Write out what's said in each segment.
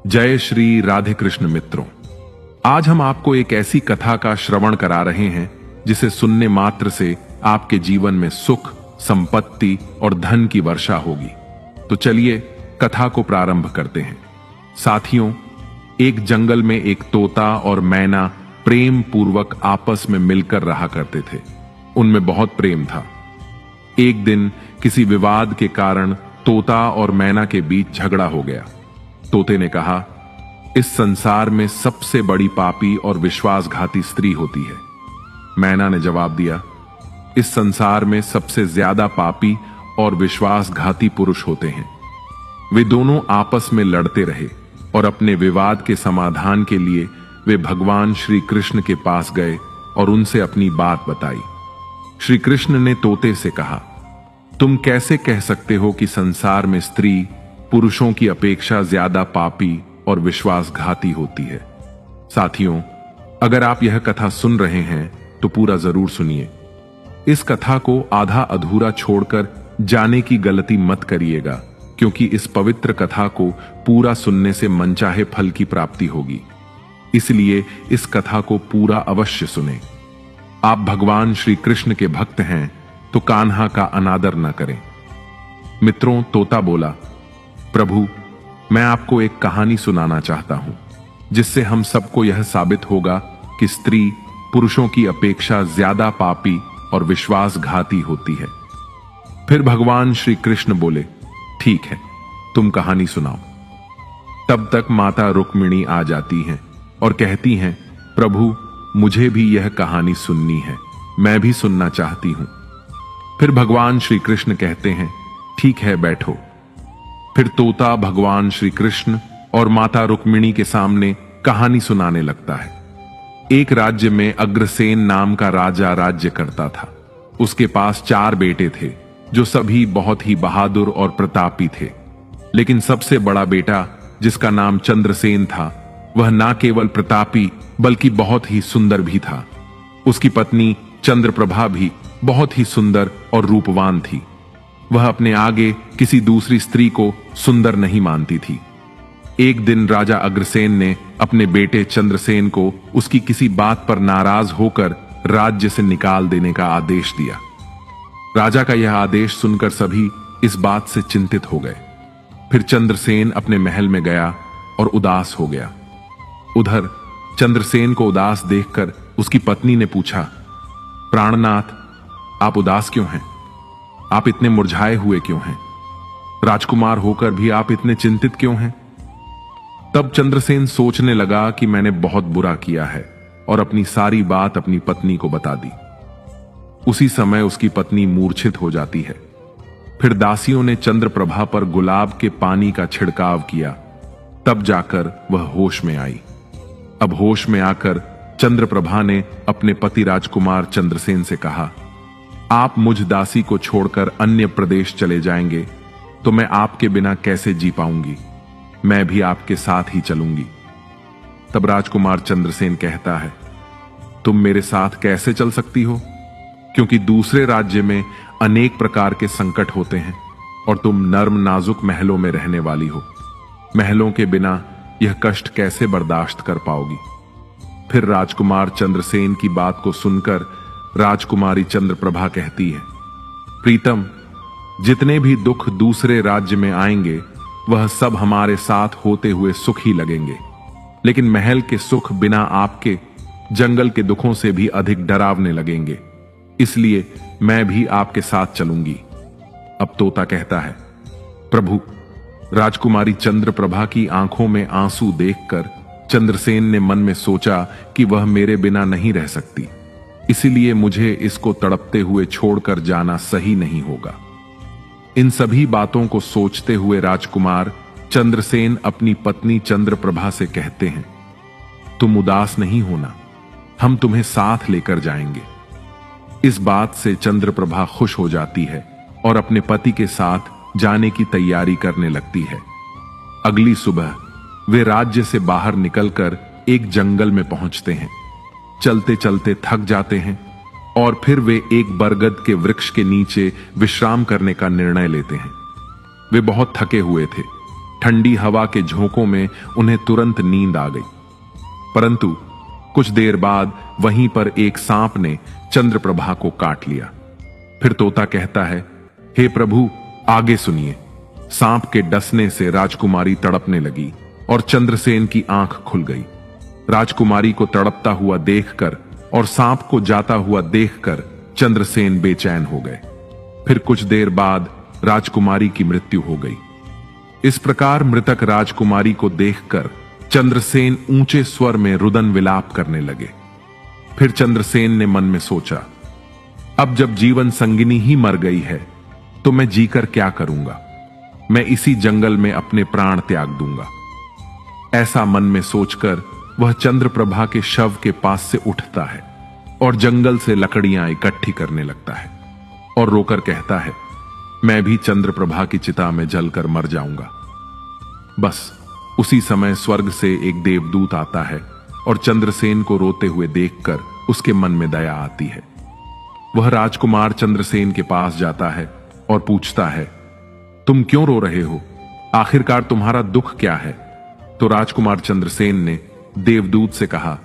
जय श्री राधे कृष्ण मित्रों, आज हम आपको एक ऐसी कथा का श्रवण करा रहे हैं जिसे सुनने मात्र से आपके जीवन में सुख, संपत्ति और धन की वर्षा होगी। तो चलिए कथा को प्रारंभ करते हैं। साथियों, एक जंगल में एक तोता और मैना प्रेम पूर्वक आपस में मिलकर रहा करते थे। उनमें बहुत प्रेम था। एक दिन किसी विवाद के कारण तोता और मैना के बीच झगड़ा हो गया। तोते ने कहा, इस संसार में सबसे बड़ी पापी और विश्वासघाती स्त्री होती है। मैना ने जवाब दिया, इस संसार में सबसे ज्यादा पापी और विश्वासघाती पुरुष होते हैं। वे दोनों आपस में लड़ते रहे और अपने विवाद के समाधान के लिए वे भगवान श्री कृष्ण के पास गए और उनसे अपनी बात बताई। श्री कृष्ण ने तोते से कहा, तुम कैसे कह सकते हो कि संसार में स्त्री पुरुषों की अपेक्षा ज्यादा पापी और विश्वासघाती होती है। साथियों, अगर आप यह कथा सुन रहे हैं तो पूरा जरूर सुनिए। इस कथा को आधा अधूरा छोड़कर जाने की गलती मत करिएगा, क्योंकि इस पवित्र कथा को पूरा सुनने से मनचाहे फल की प्राप्ति होगी। इसलिए इस कथा को पूरा अवश्य सुने। आप भगवान श्री कृष्ण के भक्त हैं तो कान्हा का अनादर न करें। मित्रों, तोता बोला, प्रभु, मैं आपको एक कहानी सुनाना चाहता हूं जिससे हम सबको यह साबित होगा कि स्त्री पुरुषों की अपेक्षा ज्यादा पापी और विश्वासघाती होती है। फिर भगवान श्री कृष्ण बोले, ठीक है, तुम कहानी सुनाओ। तब तक माता रुक्मिणी आ जाती हैं और कहती हैं, प्रभु, मुझे भी यह कहानी सुननी है, मैं भी सुनना चाहती हूं। फिर भगवान श्री कृष्ण कहते हैं, ठीक है, बैठो। फिर तोता भगवान श्री कृष्ण और माता रुक्मिणी के सामने कहानी सुनाने लगता है। एक राज्य में अग्रसेन नाम का राजा राज्य करता था। उसके पास 4 बेटे थे जो सभी बहुत ही बहादुर और प्रतापी थे। लेकिन सबसे बड़ा बेटा, जिसका नाम चंद्रसेन था, वह ना केवल प्रतापी बल्कि बहुत ही सुंदर भी था। उसकी पत्नी चंद्रप्रभा भी बहुत ही सुंदर और रूपवान थी। वह अपने आगे किसी दूसरी स्त्री को सुंदर नहीं मानती थी। एक दिन राजा अग्रसेन ने अपने बेटे चंद्रसेन को उसकी किसी बात पर नाराज होकर राज्य से निकाल देने का आदेश दिया। राजा का यह आदेश सुनकर सभी इस बात से चिंतित हो गए। फिर चंद्रसेन अपने महल में गया और उदास हो गया। उधर चंद्रसेन को उदास देखकर उसकी पत्नी ने पूछा, प्राणनाथ, आप उदास क्यों हैं? आप इतने मुरझाए हुए क्यों हैं? राजकुमार होकर भी आप इतने चिंतित क्यों हैं? तब चंद्रसेन सोचने लगा कि मैंने बहुत बुरा किया है और अपनी सारी बात अपनी पत्नी को बता दी। उसी समय उसकी पत्नी मूर्छित हो जाती है। फिर दासियों ने चंद्रप्रभा पर गुलाब के पानी का छिड़काव किया। तब जाकर वह होश में आई। अब होश में आकर चंद्रप्रभा ने अपने पति राजकुमार चंद्रसेन से कहा, आप मुझ दासी को छोड़कर अन्य प्रदेश चले जाएंगे तो मैं आपके बिना कैसे जी पाऊंगी? मैं भी आपके साथ ही चलूंगी। तब राजकुमार चंद्रसेन कहता है, तुम मेरे साथ कैसे चल सकती हो? क्योंकि दूसरे राज्य में अनेक प्रकार के संकट होते हैं और तुम नर्म नाजुक महलों में रहने वाली हो। महलों के बिना यह कष्ट कैसे बर्दाश्त कर पाओगी? फिर राजकुमार चंद्रसेन की बात को सुनकर राजकुमारी चंद्रप्रभा कहती है, प्रीतम, जितने भी दुख दूसरे राज्य में आएंगे वह सब हमारे साथ होते हुए सुख ही लगेंगे। लेकिन महल के सुख बिना आपके जंगल के दुखों से भी अधिक डरावने लगेंगे। इसलिए मैं भी आपके साथ चलूंगी। अब तोता कहता है, प्रभु, राजकुमारी चंद्रप्रभा की आंखों में आंसू देखकर चंद्रसेन ने मन में सोचा कि वह मेरे बिना नहीं रह सकती। इसीलिए मुझे इसको तड़पते हुए छोड़कर जाना सही नहीं होगा। इन सभी बातों को सोचते हुए राजकुमार चंद्रसेन अपनी पत्नी चंद्रप्रभा से कहते हैं, तुम उदास नहीं होना, हम तुम्हें साथ लेकर जाएंगे। इस बात से चंद्रप्रभा खुश हो जाती है और अपने पति के साथ जाने की तैयारी करने लगती है। अगली सुबह वे राज्य से बाहर निकलकर एक जंगल में पहुंचते हैं। चलते चलते थक जाते हैं और फिर वे एक बरगद के वृक्ष के नीचे विश्राम करने का निर्णय लेते हैं। वे बहुत थके हुए थे। ठंडी हवा के झोंकों में उन्हें तुरंत नींद आ गई। परंतु कुछ देर बाद वहीं पर एक सांप ने चंद्रप्रभा को काट लिया। फिर तोता कहता है, हे प्रभु, आगे सुनिए। सांप के डसने से राजकुमारी तड़पने लगी और चंद्रसेन की आंख खुल गई। राजकुमारी को तड़पता हुआ देखकर और सांप को जाता हुआ देखकर चंद्रसेन बेचैन हो गए। फिर कुछ देर बाद राजकुमारी की मृत्यु हो गई। इस प्रकार मृतक राजकुमारी को देखकर चंद्रसेन ऊंचे स्वर में रुदन विलाप करने लगे। फिर चंद्रसेन ने मन में सोचा, अब जब जीवन संगिनी ही मर गई है तो मैं जीकर क्या करूंगा। मैं इसी जंगल में अपने प्राण त्याग दूंगा। ऐसा मन में सोचकर वह चंद्रप्रभा के शव के पास से उठता है और जंगल से लकड़ियां इकट्ठी करने लगता है और रोकर कहता है, मैं भी चंद्रप्रभा की चिता में जलकर मर जाऊंगा। बस उसी समय स्वर्ग से एक देवदूत आता है और चंद्रसेन को रोते हुए देखकर उसके मन में दया आती है। वह राजकुमार चंद्रसेन के पास जाता है और पूछता है, तुम क्यों रो रहे हो? आखिरकार तुम्हारा दुख क्या है? तो राजकुमार चंद्रसेन ने देवदूत से कहा,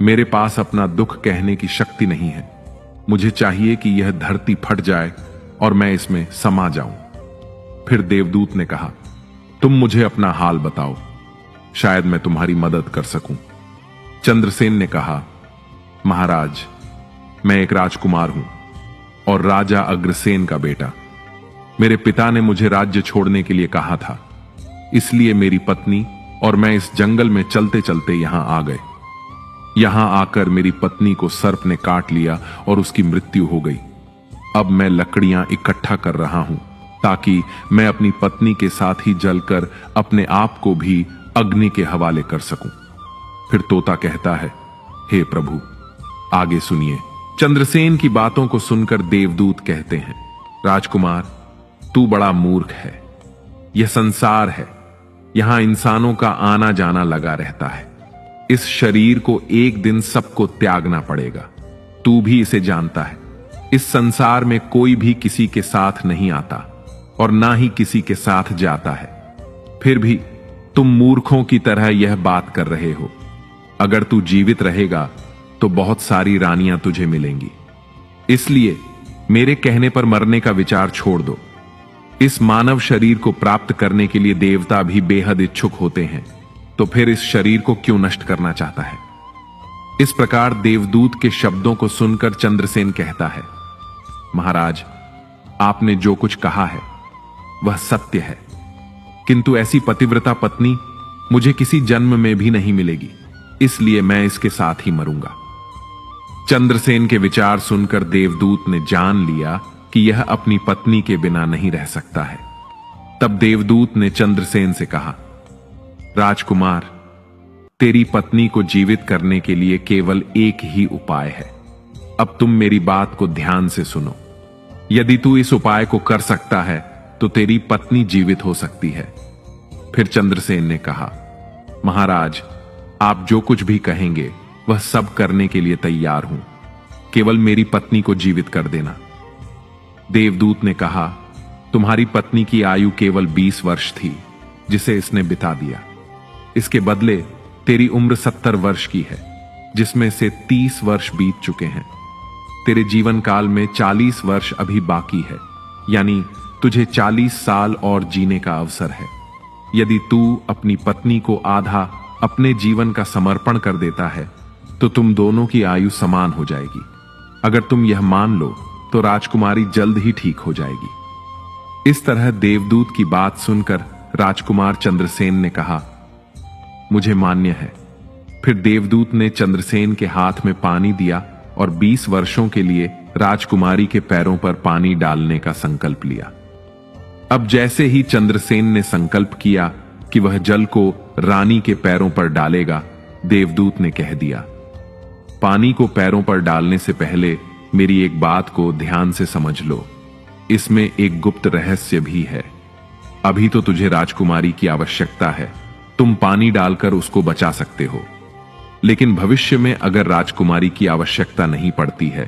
मेरे पास अपना दुख कहने की शक्ति नहीं है। मुझे चाहिए कि यह धरती फट जाए और मैं इसमें समा जाऊं। फिर देवदूत ने कहा, तुम मुझे अपना हाल बताओ, शायद मैं तुम्हारी मदद कर सकूं। चंद्रसेन ने कहा, महाराज, मैं एक राजकुमार हूं और राजा अग्रसेन का बेटा। मेरे पिता ने मुझे राज्य छोड़ने के लिए कहा था, इसलिए मेरी पत्नी और मैं इस जंगल में चलते चलते यहां आ गए। यहां आकर मेरी पत्नी को सर्प ने काट लिया और उसकी मृत्यु हो गई। अब मैं लकड़ियां इकट्ठा कर रहा हूं ताकि मैं अपनी पत्नी के साथ ही जलकर अपने आप को भी अग्नि के हवाले कर सकूं। फिर तोता कहता है, हे प्रभु, आगे सुनिए। चंद्रसेन की बातों को सुनकर देवदूत कहते हैं, राजकुमार, तू बड़ा मूर्ख है। यह संसार है, यहां इंसानों का आना जाना लगा रहता है। इस शरीर को एक दिन सबको त्यागना पड़ेगा। तू भी इसे जानता है। इस संसार में कोई भी किसी के साथ नहीं आता और ना ही किसी के साथ जाता है। फिर भी तुम मूर्खों की तरह यह बात कर रहे हो। अगर तू जीवित रहेगा तो बहुत सारी रानियां तुझे मिलेंगी। इसलिए मेरे कहने पर मरने का विचार छोड़ दो। इस मानव शरीर को प्राप्त करने के लिए देवता भी बेहद इच्छुक होते हैं, तो फिर इस शरीर को क्यों नष्ट करना चाहता है? इस प्रकार देवदूत के शब्दों को सुनकर चंद्रसेन कहता है, महाराज, आपने जो कुछ कहा है वह सत्य है, किंतु ऐसी पतिव्रता पत्नी मुझे किसी जन्म में भी नहीं मिलेगी, इसलिए मैं इसके साथ ही मरूंगा। चंद्रसेन के विचार सुनकर देवदूत ने जान लिया कि यह अपनी पत्नी के बिना नहीं रह सकता है। तब देवदूत ने चंद्रसेन से कहा, राजकुमार, तेरी पत्नी को जीवित करने के लिए केवल एक ही उपाय है। अब तुम मेरी बात को ध्यान से सुनो। यदि तू इस उपाय को कर सकता है तो तेरी पत्नी जीवित हो सकती है। फिर चंद्रसेन ने कहा, महाराज, आप जो कुछ भी कहेंगे वह सब करने के लिए तैयार हूं, केवल मेरी पत्नी को जीवित कर देना। देवदूत ने कहा, तुम्हारी पत्नी की आयु केवल 20 वर्ष थी, जिसे इसने बिता दिया। इसके बदले तेरी उम्र 70 वर्ष की है, जिसमें से 30 वर्ष बीत चुके हैं। तेरे जीवन काल में 40 वर्ष अभी बाकी है, यानी तुझे 40 साल और जीने का अवसर है। यदि तू अपनी पत्नी को आधा अपने जीवन का समर्पण कर देता है तो तुम दोनों की आयु समान हो जाएगी। अगर तुम यह मान लो तो राजकुमारी जल्द ही ठीक हो जाएगी। इस तरह देवदूत की बात सुनकर राजकुमार चंद्रसेन ने कहा, मुझे मान्य है। फिर देवदूत ने चंद्रसेन के हाथ में पानी दिया और 20 वर्षों के लिए राजकुमारी के पैरों पर पानी डालने का संकल्प लिया। अब जैसे ही चंद्रसेन ने संकल्प किया कि वह जल को रानी के पैरों पर डालेगा, देवदूत ने कह दिया, पानी को पैरों पर डालने से पहले मेरी एक बात को ध्यान से समझ लो। इसमें एक गुप्त रहस्य भी है। अभी तो तुझे राजकुमारी की आवश्यकता है, तुम पानी डालकर उसको बचा सकते हो, लेकिन भविष्य में अगर राजकुमारी की आवश्यकता नहीं पड़ती है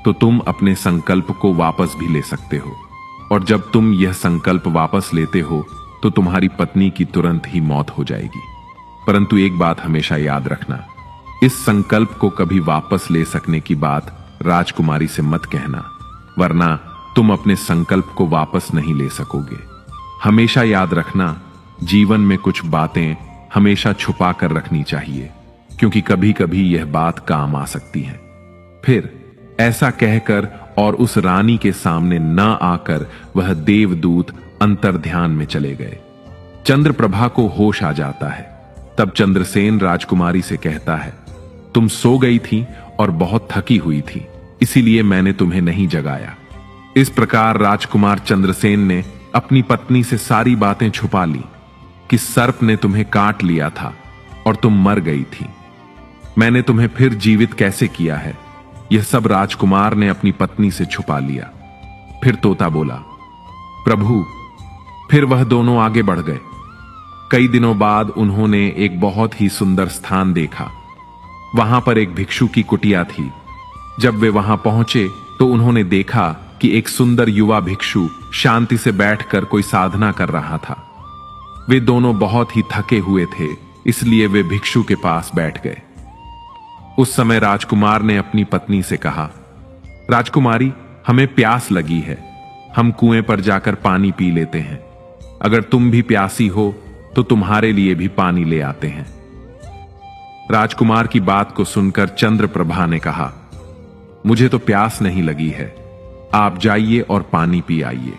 तो तुम अपने संकल्प को वापस भी ले सकते हो, और जब तुम यह संकल्प वापस लेते हो तो तुम्हारी पत्नी की तुरंत ही मौत हो जाएगी। परंतु एक बात हमेशा याद रखना, इस संकल्प को कभी वापस ले सकने की बात राजकुमारी से मत कहना, वरना तुम अपने संकल्प को वापस नहीं ले सकोगे। हमेशा याद रखना, जीवन में कुछ बातें हमेशा छुपा कर रखनी चाहिए, क्योंकि कभी कभी यह बात काम आ सकती है। फिर ऐसा कहकर और उस रानी के सामने न आकर वह देवदूत अंतर्ध्यान में चले गए। चंद्रप्रभा को होश आ जाता है। तब चंद्रसेन राजकुमारी से कहता है, तुम सो गई थी और बहुत थकी हुई थी, इसीलिए मैंने तुम्हें नहीं जगाया। इस प्रकार राजकुमार चंद्रसेन ने अपनी पत्नी से सारी बातें छुपा ली कि सर्प ने तुम्हें काट लिया था और तुम मर गई थी। मैंने तुम्हें फिर जीवित कैसे किया है, यह सब राजकुमार ने अपनी पत्नी से छुपा लिया। फिर तोता बोला, प्रभु। फिर वह दोनों आगे बढ़ गए। कई दिनों बाद उन्होंने एक बहुत ही सुंदर स्थान देखा। वहां पर एक भिक्षु की कुटिया थी। जब वे वहां पहुंचे तो उन्होंने देखा कि एक सुंदर युवा भिक्षु शांति से बैठकर कोई साधना कर रहा था। वे दोनों बहुत ही थके हुए थे, इसलिए वे भिक्षु के पास बैठ गए। उस समय राजकुमार ने अपनी पत्नी से कहा, राजकुमारी, हमें प्यास लगी है, हम कुएं पर जाकर पानी पी लेते हैं। अगर तुम भी प्यासी हो तो तुम्हारे लिए भी पानी ले आते हैं। राजकुमार की बात को सुनकर चंद्रप्रभा ने कहा, मुझे तो प्यास नहीं लगी है, आप जाइए और पानी पी आइए।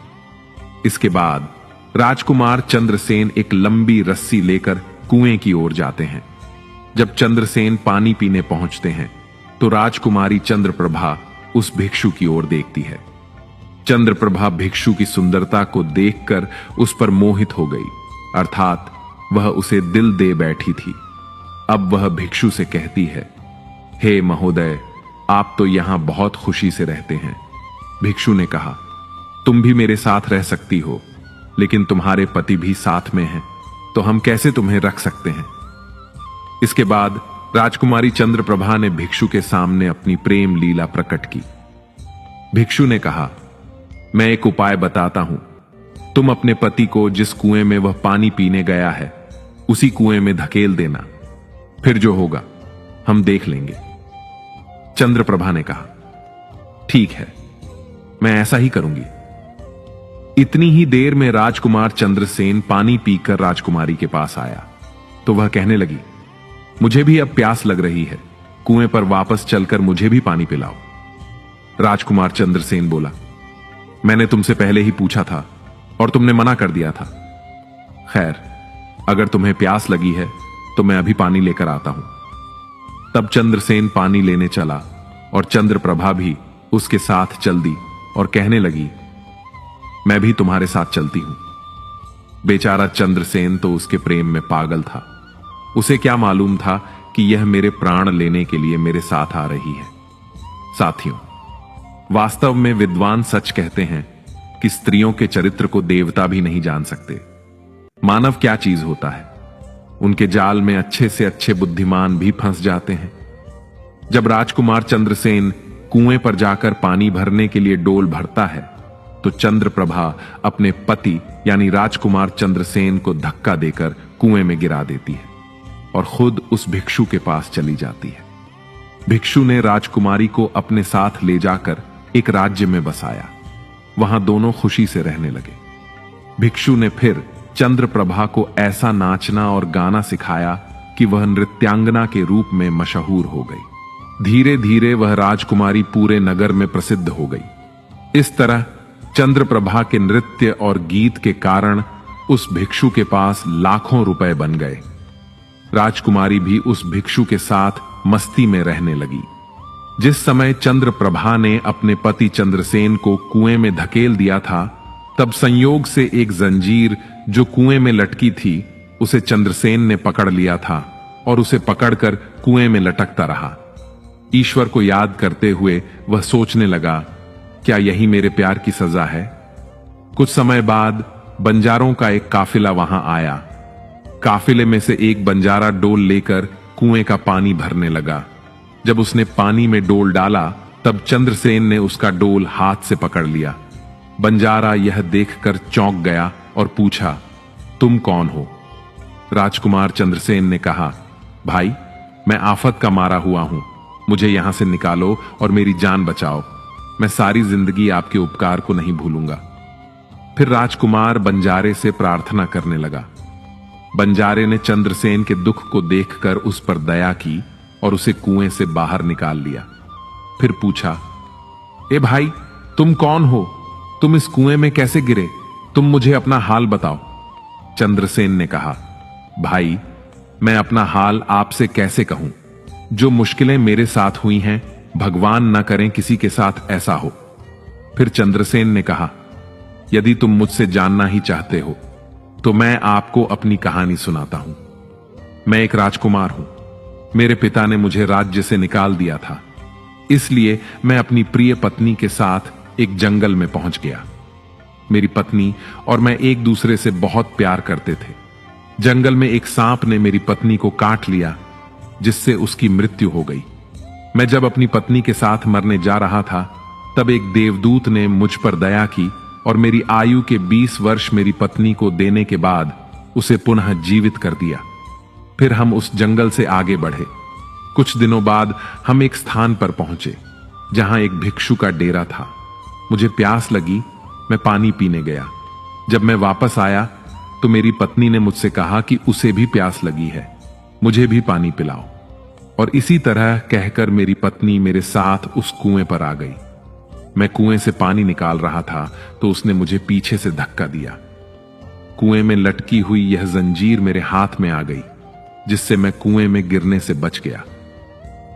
इसके बाद राजकुमार चंद्रसेन एक लंबी रस्सी लेकर कुएं की ओर जाते हैं। जब चंद्रसेन पानी पीने पहुंचते हैं तो राजकुमारी चंद्रप्रभा उस भिक्षु की ओर देखती है। चंद्रप्रभा भिक्षु की सुंदरता को देखकर उस पर मोहित हो गई, अर्थात वह उसे दिल दे बैठी थी। अब वह भिक्षु से कहती है, हे महोदय, आप तो यहां बहुत खुशी से रहते हैं। भिक्षु ने कहा, तुम भी मेरे साथ रह सकती हो, लेकिन तुम्हारे पति भी साथ में हैं, तो हम कैसे तुम्हें रख सकते हैं। इसके बाद राजकुमारी चंद्रप्रभा ने भिक्षु के सामने अपनी प्रेम लीला प्रकट की। भिक्षु ने कहा, मैं एक उपाय बताता हूं, तुम अपने पति को जिस कुएं में वह पानी पीने गया है उसी कुएं में धकेल देना, फिर जो होगा हम देख लेंगे। चंद्रप्रभा ने कहा, ठीक है, मैं ऐसा ही करूंगी। इतनी ही देर में राजकुमार चंद्रसेन पानी पीकर राजकुमारी के पास आया तो वह कहने लगी, मुझे भी अब प्यास लग रही है, कुएं पर वापस चलकर मुझे भी पानी पिलाओ। राजकुमार चंद्रसेन बोला, मैंने तुमसे पहले ही पूछा था और तुमने मना कर दिया था। खैर, अगर तुम्हें प्यास लगी है तो मैं अभी पानी लेकर आता हूं। तब चंद्रसेन पानी लेने चला और चंद्रप्रभा भी उसके साथ चल दी और कहने लगी, मैं भी तुम्हारे साथ चलती हूं। बेचारा चंद्रसेन तो उसके प्रेम में पागल था। उसे क्या मालूम था कि यह मेरे प्राण लेने के लिए मेरे साथ आ रही है। साथियों, वास्तव में विद्वान सच कहते हैं कि स्त्रियों के चरित्र को देवता भी नहीं जान सकते। मानव क्या चीज होता है, उनके जाल में अच्छे से अच्छे बुद्धिमान भी फंस जाते हैं। जब राजकुमार चंद्रसेन कुएं पर जाकर पानी भरने के लिए डोल भरता है तो चंद्रप्रभा अपने पति यानी राजकुमार चंद्रसेन को धक्का देकर कुएं में गिरा देती है और खुद उस भिक्षु के पास चली जाती है। भिक्षु ने राजकुमारी को अपने साथ ले जाकर एक राज्य में बसाया। वहां दोनों खुशी से रहने लगे। भिक्षु ने फिर चंद्रप्रभा को ऐसा नाचना और गाना सिखाया कि वह नृत्यांगना के रूप में मशहूर हो गई। धीरे धीरे वह राजकुमारी पूरे नगर में प्रसिद्ध हो गई। इस तरह चंद्रप्रभा के नृत्य और गीत के कारण उस भिक्षु के पास लाखों रुपए बन गए। राजकुमारी भी उस भिक्षु के साथ मस्ती में रहने लगी। जिस समय चंद्रप्रभा ने अपने पति चंद्रसेन को कुएं में धकेल दिया था, तब संयोग से एक जंजीर जो कुएं में लटकी थी उसे चंद्रसेन ने पकड़ लिया था और उसे पकड़कर कुएं में लटकता रहा। ईश्वर को याद करते हुए वह सोचने लगा, क्या यही मेरे प्यार की सजा है। कुछ समय बाद बंजारों का एक काफिला वहां आया। काफिले में से एक बंजारा डोल लेकर कुएं का पानी भरने लगा। जब उसने पानी में डोल डाला तब चंद्रसेन ने उसका डोल हाथ से पकड़ लिया। बंजारा यह देखकर चौंक गया और पूछा, तुम कौन हो? राजकुमार चंद्रसेन ने कहा, भाई, मैं आफत का मारा हुआ हूं, मुझे यहां से निकालो और मेरी जान बचाओ। मैं सारी जिंदगी आपके उपकार को नहीं भूलूंगा। फिर राजकुमार बंजारे से प्रार्थना करने लगा। बंजारे ने चंद्रसेन के दुख को देखकर उस पर दया की और उसे कुएं से बाहर निकाल लिया। फिर पूछा, ए भाई, तुम कौन हो? तुम इस कुएं में कैसे गिरे? तुम मुझे अपना हाल बताओ। चंद्रसेन ने कहा, भाई, मैं अपना हाल आपसे कैसे कहूं? जो मुश्किलें मेरे साथ हुई हैं, भगवान न करें किसी के साथ ऐसा हो। फिर चंद्रसेन ने कहा, यदि तुम मुझसे जानना ही चाहते हो तो मैं आपको अपनी कहानी सुनाता हूं। मैं एक राजकुमार हूं। मेरे पिता ने मुझे राज्य से निकाल दिया था, इसलिए मैं अपनी प्रिय पत्नी के साथ एक जंगल में पहुंच गया। मेरी पत्नी और मैं एक दूसरे से बहुत प्यार करते थे। जंगल में एक सांप ने मेरी पत्नी को काट लिया, जिससे उसकी मृत्यु हो गई। मैं जब अपनी पत्नी के साथ मरने जा रहा था, तब एक देवदूत ने मुझ पर दया की और मेरी आयु के 20 वर्ष मेरी पत्नी को देने के बाद उसे पुनः जीवित कर दिया। फिर हम उस जंगल से आगे बढ़े। कुछ दिनों बाद हम एक स्थान पर पहुंचे जहां एक भिक्षु का डेरा था। मुझे प्यास लगी, मैं पानी पीने गया। जब मैं वापस आया तो मेरी पत्नी ने मुझसे कहा कि उसे भी प्यास लगी है, मुझे भी पानी पिलाओ। और इसी तरह कहकर मेरी पत्नी मेरे साथ उस कुएं पर आ गई। मैं कुएं से पानी निकाल रहा था तो उसने मुझे पीछे से धक्का दिया। कुएं में लटकी हुई यह जंजीर मेरे हाथ में आ गई, जिससे मैं कुएं में गिरने से बच गया।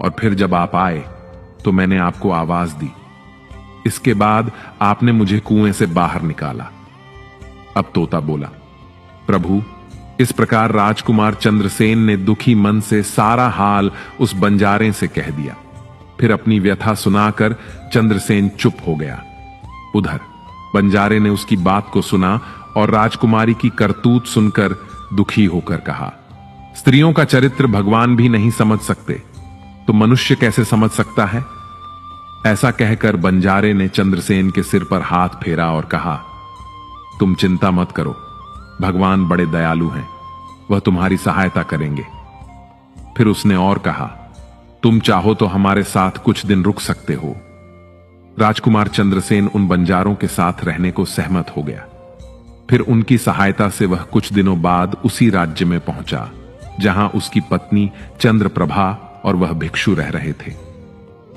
और फिर जब आप आए तो मैंने आपको आवाज दी। इसके बाद आपने मुझे कुएं से बाहर निकाला। अब तोता बोला, प्रभु, इस प्रकार राजकुमार चंद्रसेन ने दुखी मन से सारा हाल उस बंजारे से कह दिया। फिर अपनी व्यथा सुनाकर चंद्रसेन चुप हो गया। उधर बंजारे ने उसकी बात को सुना और राजकुमारी की करतूत सुनकर दुखी होकर कहा, स्त्रियों का चरित्र भगवान भी नहीं समझ सकते, तो मनुष्य कैसे समझ सकता है? ऐसा कहकर बंजारे ने चंद्रसेन के सिर पर हाथ फेरा और कहा, तुम चिंता मत करो, भगवान बड़े दयालु हैं, वह तुम्हारी सहायता करेंगे। फिर उसने और कहा, तुम चाहो तो हमारे साथ कुछ दिन रुक सकते हो। राजकुमार चंद्रसेन उन बंजारों के साथ रहने को सहमत हो गया। फिर उनकी सहायता से वह कुछ दिनों बाद उसी राज्य में पहुंचा जहां उसकी पत्नी चंद्रप्रभा और वह भिक्षु रह रहे थे।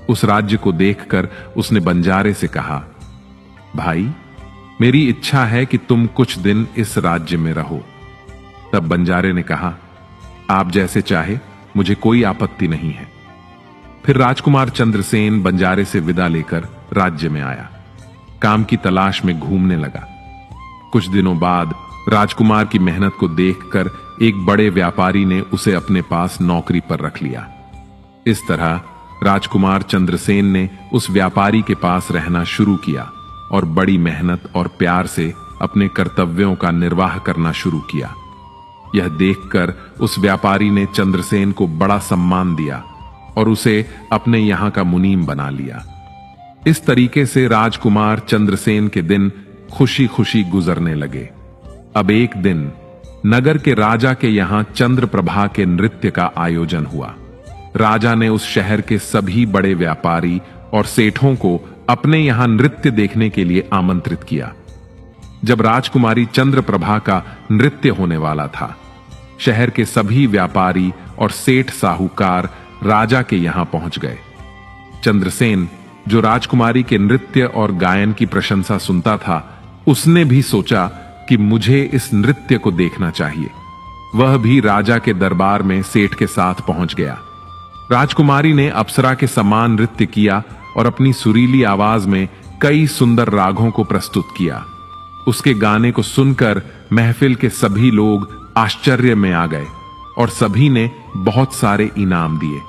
उस राज्य को देखकर उसने बंजारे से कहा, भाई, मेरी इच्छा है कि तुम कुछ दिन इस राज्य में रहो। तब बंजारे ने कहा, आप जैसे चाहे, मुझे कोई आपत्ति नहीं है। फिर राजकुमार चंद्रसेन बंजारे से विदा लेकर राज्य में आया, काम की तलाश में घूमने लगा। कुछ दिनों बाद राजकुमार की मेहनत को देखकर एक बड़े व्यापारी ने उसे अपने पास नौकरी पर रख लिया। इस तरह राजकुमार चंद्रसेन ने उस व्यापारी के पास रहना शुरू किया और बड़ी मेहनत और प्यार से अपने कर्तव्यों का निर्वाह करना शुरू किया। यह देखकर उस व्यापारी ने चंद्रसेन को बड़ा सम्मान दिया और उसे अपने यहां का मुनीम बना लिया। इस तरीके से राजकुमार चंद्रसेन के दिन खुशी खुशी गुजरने लगे। अब एक दिन नगर के राजा के यहां चंद्रप्रभा के नृत्य का आयोजन हुआ। राजा ने उस शहर के सभी बड़े व्यापारी और सेठों को अपने यहां नृत्य देखने के लिए आमंत्रित किया। जब राजकुमारी चंद्रप्रभा का नृत्य होने वाला था, शहर के सभी व्यापारी और सेठ साहूकार राजा के यहां पहुंच गए। चंद्रसेन, जो राजकुमारी के नृत्य और गायन की प्रशंसा सुनता था, उसने भी सोचा कि मुझे इस नृत्य को देखना चाहिए। वह भी राजा के दरबार में सेठ के साथ पहुंच गया। राजकुमारी ने अप्सरा के समान नृत्य किया और अपनी सुरीली आवाज में कई सुंदर रागों को प्रस्तुत किया। उसके गाने को सुनकर महफिल के सभी लोग आश्चर्य में आ गए और सभी ने बहुत सारे इनाम दिए।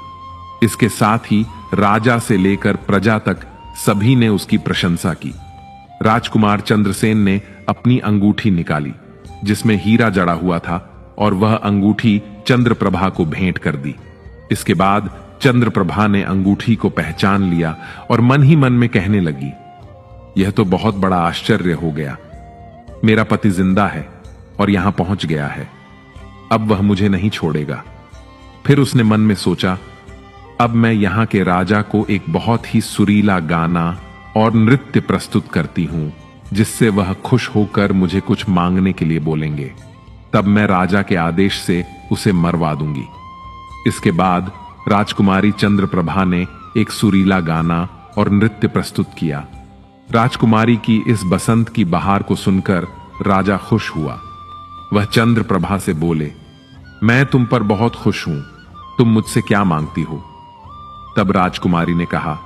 इसके साथ ही राजा से लेकर प्रजा तक सभी ने उसकी प्रशंसा की। राजकुमार चंद्रसेन ने अपनी अंगूठी निकाली जिसमें हीरा जड़ा हुआ था और वह अंगूठी चंद्रप्रभा को भेंट कर दी। इसके बाद चंद्रप्रभा ने अंगूठी को पहचान लिया और मन ही मन में कहने लगी, यह तो बहुत बड़ा आश्चर्य हो गया। मेरा पति जिंदा है, और यहां पहुंच गया है। अब वह मुझे नहीं छोड़ेगा। फिर उसने मन में सोचा, अब मैं यहां के राजा को एक बहुत ही सुरीला गाना और नृत्य प्रस्तुत करती हूं, जिससे वह खुश होकर मुझे कुछ मांगने के लिए बोलेंगे। तब मैं राजा के आदेश से उसे मरवा दूंगी। इसके बाद राजकुमारी चंद्रप्रभा ने एक सुरीला गाना और नृत्य प्रस्तुत किया। राजकुमारी की इस बसंत की बहार को सुनकर राजा खुश हुआ। वह चंद्रप्रभा से बोले, मैं तुम पर बहुत खुश हूं, तुम मुझसे क्या मांगती हो? तब राजकुमारी ने कहा,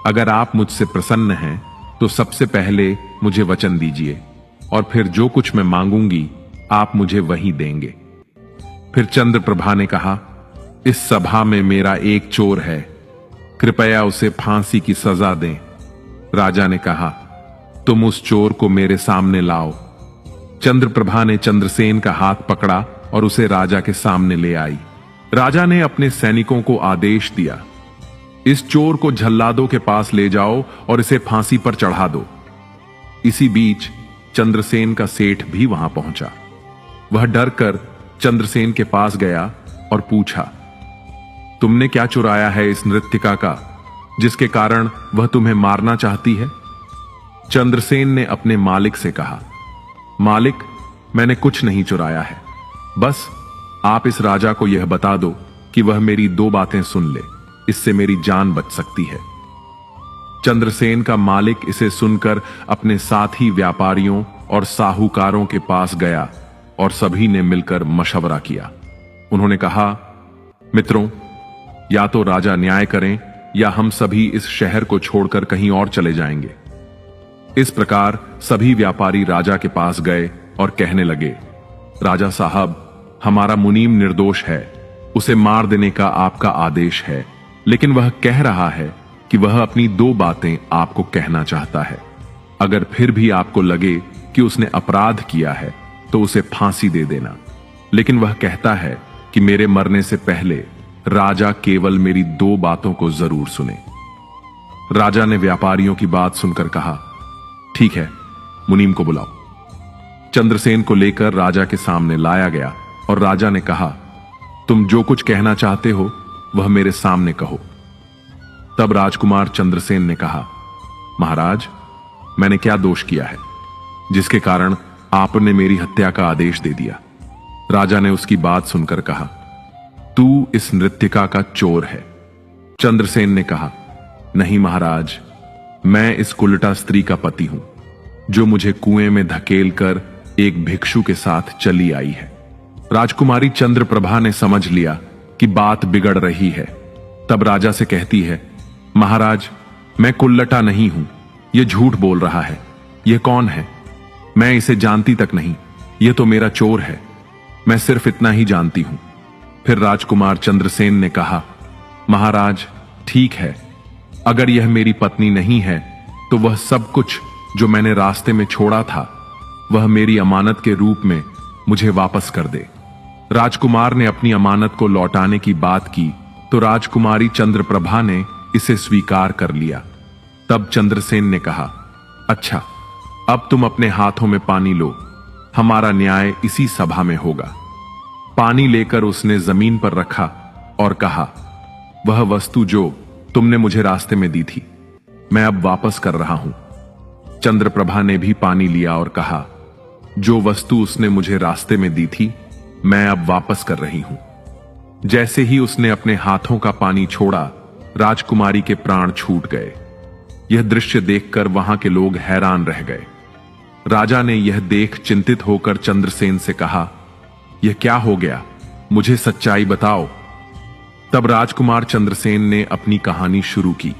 अगर आप मुझसे प्रसन्न हैं तो सबसे पहले मुझे वचन दीजिए, और फिर जो कुछ मैं मांगूंगी आप मुझे वही देंगे। फिर चंद्रप्रभा ने कहा, इस सभा में मेरा एक चोर है, कृपया उसे फांसी की सजा दें। राजा ने कहा, तुम उस चोर को मेरे सामने लाओ। चंद्रप्रभा ने चंद्रसेन का हाथ पकड़ा और उसे राजा के सामने ले आई। राजा ने अपने सैनिकों को आदेश दिया, इस चोर को झल्लादों के पास ले जाओ और इसे फांसी पर चढ़ा दो। इसी बीच चंद्रसेन का सेठ भी वहां पहुंचा। वह डरकर चंद्रसेन के पास गया और पूछा, तुमने क्या चुराया है इस नृत्यिका का, जिसके कारण वह तुम्हें मारना चाहती है? चंद्रसेन ने अपने मालिक से कहा, मालिक, मैंने कुछ नहीं चुराया है, बस आप इस राजा को यह बता दो कि वह मेरी दो बातें सुन ले, इससे मेरी जान बच सकती है। चंद्रसेन का मालिक इसे सुनकर अपने साथी व्यापारियों और साहूकारों के पास गया और सभी ने मिलकर मशवरा किया। उन्होंने कहा, मित्रों, या तो राजा न्याय करें या हम सभी इस शहर को छोड़कर कहीं और चले जाएंगे। इस प्रकार सभी व्यापारी राजा के पास गए और कहने लगे, राजा साहब, हमारा मुनीम निर्दोष है, उसे मार देने का आपका आदेश है, लेकिन वह कह रहा है कि वह अपनी दो बातें आपको कहना चाहता है। अगर फिर भी आपको लगे कि उसने अपराध किया है तो उसे फांसी दे देना, लेकिन वह कहता है कि मेरे मरने से पहले राजा केवल मेरी दो बातों को जरूर सुने। राजा ने व्यापारियों की बात सुनकर कहा, ठीक है, मुनीम को बुलाओ। चंद्रसेन को लेकर राजा के सामने लाया गया और राजा ने कहा, तुम जो कुछ कहना चाहते हो वह मेरे सामने कहो। तब राजकुमार चंद्रसेन ने कहा, महाराज, मैंने क्या दोष किया है जिसके कारण आपने मेरी हत्या का आदेश दे दिया? राजा ने उसकी बात सुनकर कहा, तू इस नृत्यिका का चोर है। चंद्रसेन ने कहा, नहीं महाराज, मैं इस कुलटा स्त्री का पति हूं, जो मुझे कुएं में धकेल कर एक भिक्षु के साथ चली आई है। राजकुमारी चंद्रप्रभा ने समझ लिया कि बात बिगड़ रही है। तब राजा से कहती है, महाराज, मैं कुल्लटा नहीं हूं, यह झूठ बोल रहा है। यह कौन है? मैं इसे जानती तक नहीं, यह तो मेरा चोर है, मैं सिर्फ इतना ही जानती हूं। फिर राजकुमार चंद्रसेन ने कहा, महाराज, ठीक है, अगर यह मेरी पत्नी नहीं है तो वह सब कुछ जो मैंने रास्ते में छोड़ा था वह मेरी अमानत के रूप में मुझे वापस कर दे। राजकुमार ने अपनी अमानत को लौटाने की बात की तो राजकुमारी चंद्रप्रभा ने इसे स्वीकार कर लिया। तब चंद्रसेन ने कहा, अच्छा, अब तुम अपने हाथों में पानी लो, हमारा न्याय इसी सभा में होगा। पानी लेकर उसने जमीन पर रखा और कहा, वह वस्तु जो तुमने मुझे रास्ते में दी थी मैं अब वापस कर रहा हूं। चंद्रप्रभा ने भी पानी लिया और कहा, जो वस्तु उसने मुझे रास्ते में दी थी मैं अब वापस कर रही हूं। जैसे ही उसने अपने हाथों का पानी छोड़ा, राजकुमारी के प्राण छूट गए। यह दृश्य देखकर वहां के लोग हैरान रह गए। राजा ने यह देख चिंतित होकर चंद्रसेन से कहा, यह क्या हो गया, मुझे सच्चाई बताओ। तब राजकुमार चंद्रसेन ने अपनी कहानी शुरू की,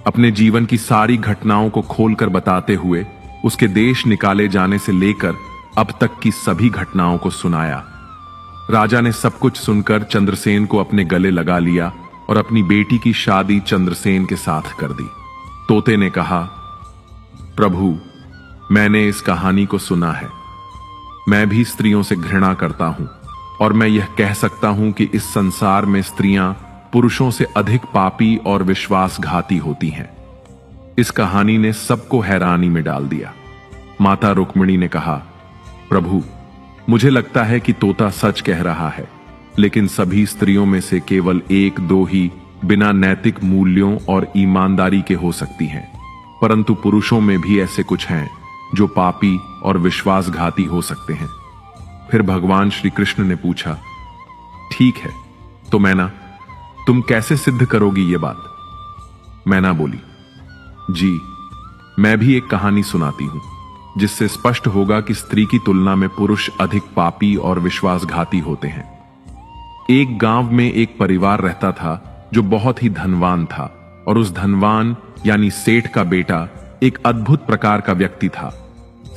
अपने जीवन की सारी घटनाओं को खोलकर बताते हुए उसके देश निकाले जाने से लेकर अब तक की सभी घटनाओं को सुनाया। राजा ने सब कुछ सुनकर चंद्रसेन को अपने गले लगा लिया और अपनी बेटी की शादी चंद्रसेन के साथ कर दी। तोते ने कहा, प्रभु, मैंने इस कहानी को सुना है। मैं भी स्त्रियों से घृणा करता हूं और मैं यह कह सकता हूं कि इस संसार में स्त्रियां पुरुषों से अधिक पापी और विश्वासघाती होती हैं। इस कहानी ने सबको हैरानी में डाल दिया। माता रुक्मिणी ने कहा, प्रभु, मुझे लगता है कि तोता सच कह रहा है, लेकिन सभी स्त्रियों में से केवल एक दो ही बिना नैतिक मूल्यों और ईमानदारी के हो सकती हैं। परंतु पुरुषों में भी ऐसे कुछ हैं जो पापी और विश्वासघाती हो सकते हैं। फिर भगवान श्री कृष्ण ने पूछा, ठीक है, तो मैना, तुम कैसे सिद्ध करोगी ये बात? मैना बोली, जी, मैं भी एक कहानी सुनाती हूं, जिससे स्पष्ट होगा कि स्त्री की तुलना में पुरुष अधिक पापी और विश्वासघाती होते हैं। एक गांव में एक परिवार रहता था जो बहुत ही धनवान था, और उस धनवान यानी सेठ का बेटा एक अद्भुत प्रकार का व्यक्ति था।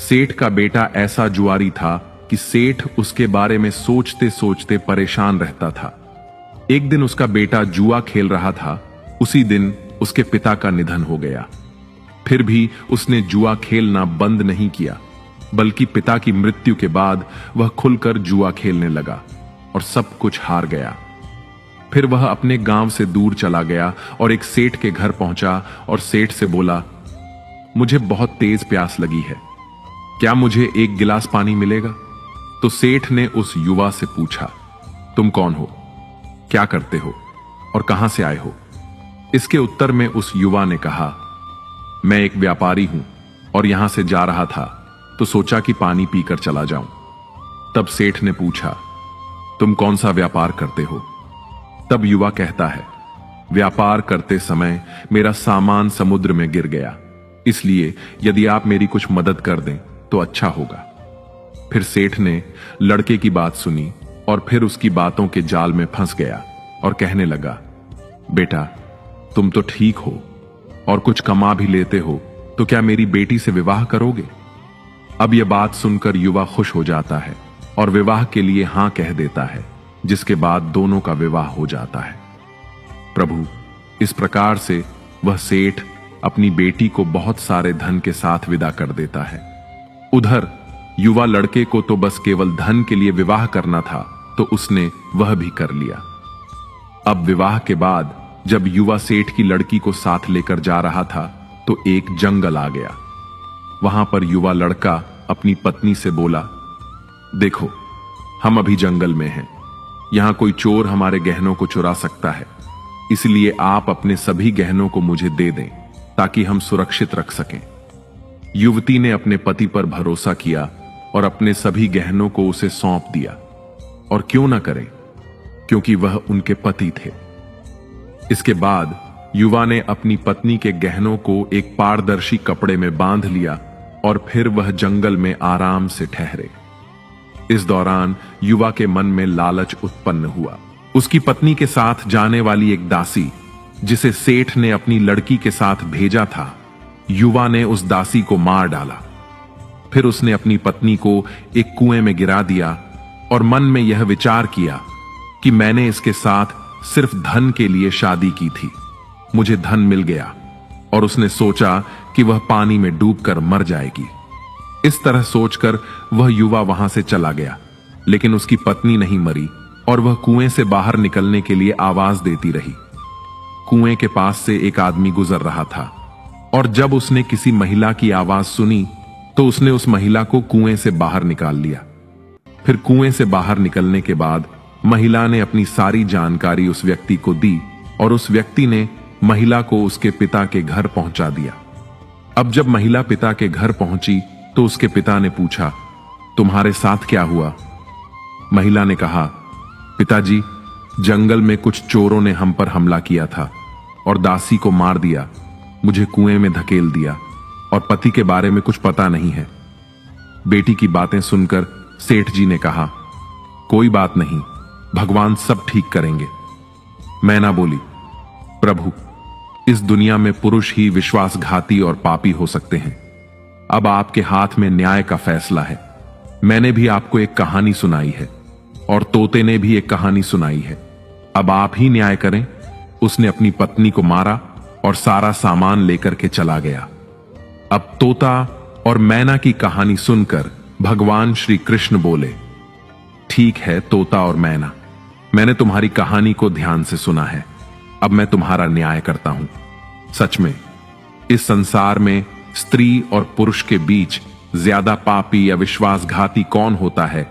सेठ का बेटा ऐसा जुआरी था कि सेठ उसके बारे में सोचते सोचते परेशान रहता था। एक दिन उसका बेटा जुआ खेल रहा था। उसी दिन उसके पिता का निधन हो गया। फिर भी उसने जुआ खेलना बंद नहीं किया, बल्कि पिता की मृत्यु के बाद वह खुलकर जुआ खेलने लगा और सब कुछ हार गया। फिर वह अपने गांव से दूर चला गया और एक सेठ के घर पहुंचा और सेठ से बोला, मुझे बहुत तेज प्यास लगी है, क्या मुझे एक गिलास पानी मिलेगा? तो सेठ ने उस युवा से पूछा, तुम कौन हो, क्या करते हो और कहां से आए हो? इसके उत्तर में उस युवा ने कहा, मैं एक व्यापारी हूं और यहां से जा रहा था तो सोचा कि पानी पीकर चला जाऊं। तब सेठ ने पूछा, तुम कौन सा व्यापार करते हो? तब युवा कहता है, व्यापार करते समय मेरा सामान समुद्र में गिर गया, इसलिए यदि आप मेरी कुछ मदद कर दें तो अच्छा होगा। फिर सेठ ने लड़के की बात सुनी और फिर उसकी बातों के जाल में फंस गया और कहने लगा, बेटा, तुम तो ठीक हो और कुछ कमा भी लेते हो, तो क्या मेरी बेटी से विवाह करोगे? अब यह बात सुनकर युवा खुश हो जाता है और विवाह के लिए हां कह देता है, जिसके बाद दोनों का विवाह हो जाता है। प्रभु, इस प्रकार से वह सेठ अपनी बेटी को बहुत सारे धन के साथ विदा कर देता है। उधर युवा लड़के को तो बस केवल धन के लिए विवाह करना था, तो उसने वह भी कर लिया। अब विवाह के बाद जब युवा सेठ की लड़की को साथ लेकर जा रहा था तो एक जंगल आ गया। वहां पर युवा लड़का अपनी पत्नी से बोला, देखो, हम अभी जंगल में हैं, यहां कोई चोर हमारे गहनों को चुरा सकता है, इसलिए आप अपने सभी गहनों को मुझे दे दें ताकि हम सुरक्षित रख सकें। युवती ने अपने पति पर भरोसा किया और अपने सभी गहनों को उसे सौंप दिया। और क्यों ना करें, क्योंकि वह उनके पति थे। इसके बाद युवा ने अपनी पत्नी के गहनों को एक पारदर्शी कपड़े में बांध लिया और फिर वह जंगल में आराम से ठहरे। इस दौरान युवा के मन में लालच उत्पन्न हुआ। उसकी पत्नी के साथ जाने वाली एक दासी, जिसे सेठ ने अपनी लड़की के साथ भेजा था, युवा ने उस दासी को मार डाला। फिर उसने अपनी पत्नी को एक कुएं में गिरा दिया और मन में यह विचार किया कि मैंने इसके साथ सिर्फ धन के लिए शादी की थी, मुझे धन मिल गया, और उसने सोचा कि वह पानी में डूबकर मर जाएगी। इस तरह सोचकर वह युवा वहां से चला गया, लेकिन उसकी पत्नी नहीं मरी और वह कुएं से बाहर निकलने के लिए आवाज देती रही। कुएं के पास से एक आदमी गुजर रहा था और जब उसने किसी महिला की आवाज सुनी तो उसने उस महिला को कुएं से बाहर निकाल लिया। फिर कुएं से बाहर निकलने के बाद महिला ने अपनी सारी जानकारी उस व्यक्ति को दी और उस व्यक्ति ने महिला को उसके पिता के घर पहुंचा दिया। अब जब महिला पिता के घर पहुंची तो उसके पिता ने पूछा, तुम्हारे साथ क्या हुआ? महिला ने कहा, पिताजी, जंगल में कुछ चोरों ने हम पर हमला किया था और दासी को मार दिया, मुझे कुएं में धकेल दिया और पति के बारे में कुछ पता नहीं है। बेटी की बातें सुनकर सेठ जी ने कहा, कोई बात नहीं, भगवान सब ठीक करेंगे। मैना बोली, प्रभु, इस दुनिया में पुरुष ही विश्वासघाती और पापी हो सकते हैं। अब आपके हाथ में न्याय का फैसला है। मैंने भी आपको एक कहानी सुनाई है और तोते ने भी एक कहानी सुनाई है। अब आप ही न्याय करें। उसने अपनी पत्नी को मारा और सारा सामान लेकर के चला गया। अब तोता और मैना की कहानी सुनकर भगवान श्री कृष्ण बोले, ठीक है तोता और मैना, मैंने तुम्हारी कहानी को ध्यान से सुना है, अब मैं तुम्हारा न्याय करता हूं। सच में इस संसार में स्त्री और पुरुष के बीच ज्यादा पापी या विश्वासघाती कौन होता है,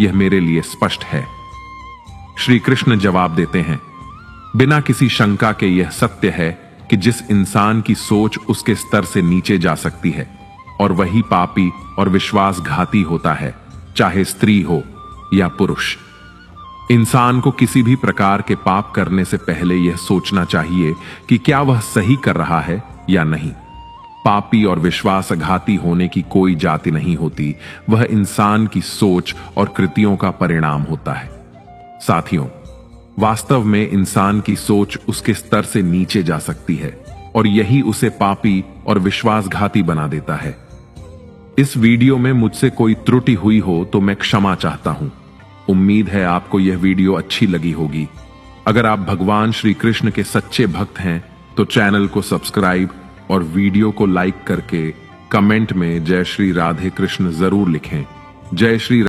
यह मेरे लिए स्पष्ट है। श्री कृष्ण जवाब देते हैं, बिना किसी शंका के यह सत्य है कि जिस इंसान की सोच उसके स्तर से नीचे जा सकती है और वही पापी और विश्वासघाती होता है, चाहे स्त्री हो या पुरुष। इंसान को किसी भी प्रकार के पाप करने से पहले यह सोचना चाहिए कि क्या वह सही कर रहा है या नहीं। पापी और विश्वासघाती होने की कोई जाति नहीं होती, वह इंसान की सोच और कृतियों का परिणाम होता है। साथियों, वास्तव में इंसान की सोच उसके स्तर से नीचे जा सकती है और यही उसे पापी और विश्वासघाती बना देता है। इस वीडियो में मुझसे कोई त्रुटि हुई हो तो मैं क्षमा चाहता हूं। उम्मीद है आपको यह वीडियो अच्छी लगी होगी। अगर आप भगवान श्री कृष्ण के सच्चे भक्त हैं तो चैनल को सब्सक्राइब और वीडियो को लाइक करके कमेंट में जय श्री राधे कृष्ण जरूर लिखें। जय श्री